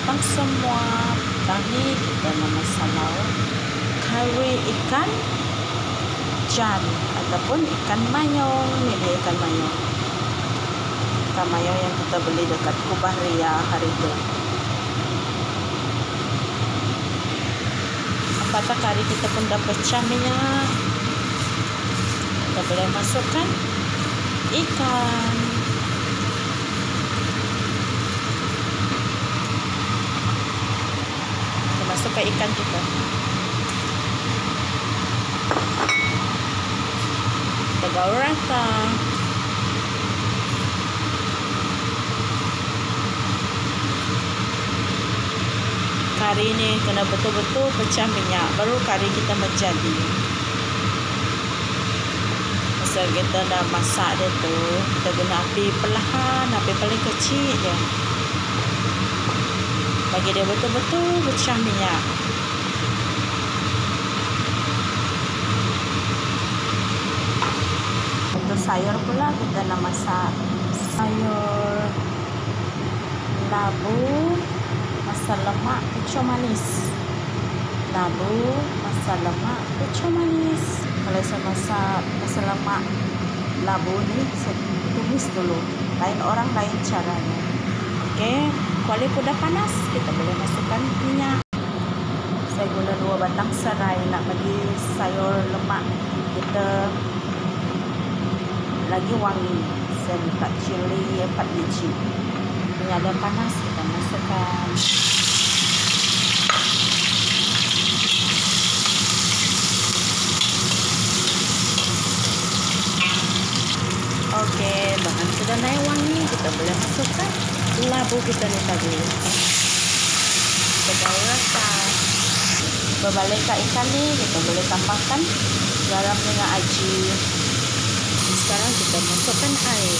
matang semua. Tadi kita memasak lauk kari ikan jan ataupun ikan mayong. Ini dia ikan mayong. Ikan mayong yang kita beli dekat Kubah Ria hari itu. Apatah kari kita pun dah pecah minyak. Kita boleh masukkan ikan. Kita masukkan ikan kita. Kita gaul rata. Kari ni kena betul-betul pecah minyak, baru kari kita menjadi. Masa kita dah masak dia tu, kita guna api perlahan, api paling kecil je. Bagi dia betul-betul pecah minyak. Untuk sayur pula kita nak masak sayur labu, masam lemak, pucuk manis. Labu, masam lemak, pucuk manis. Kalau saya masak masam lemak labu ni, saya tumis dulu. Lain orang, lain caranya. Okey, kuali pun dah panas, kita boleh masukkan minyak. Saya guna 2 batang serai nak bagi sayur lemak kita lagi wangi. Saya letak cili 4 biji. Minyak dah panas, kita masukkan. Okey, bahan sudah naik wangi, kita boleh masukkan labu kita ni tadi. Kita gaul rata. Berbalikkan ikan ni, kita boleh tambahkan garam dengan aji. Sekarang kita masukkan air.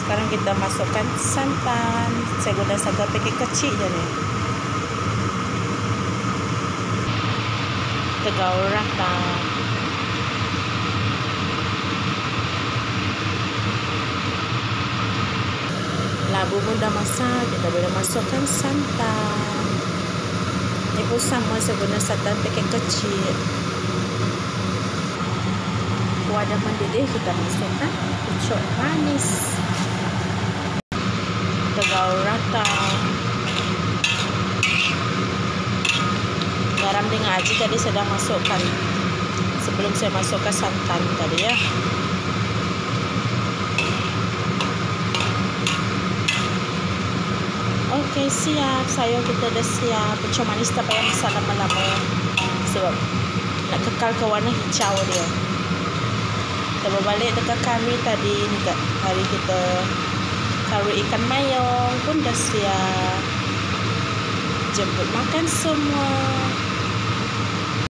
Sekarang kita masukkan santan. Saya guna santan paket kecil je ni. Kita gaul rata. Labu pun dah masak, kita boleh masukkan santan. Ini pun sama, saya guna santan paket kecil. Kuah dah mendidih, kita masukkan pucuk manis. Kita gaul rata. Garam dengan aji tadi saya dah masukkan sebelum saya masukkan santan tadi ya. Okey, siap. Sayur kita dah siap. Pucuk manis tak payah masak lama-lama sebab nak kekal ke warna hijau dia. Kita berbalik dekat kari tadi. Dekat kari kita, kari ikan mayong pun dah siap. Jemput makan semua.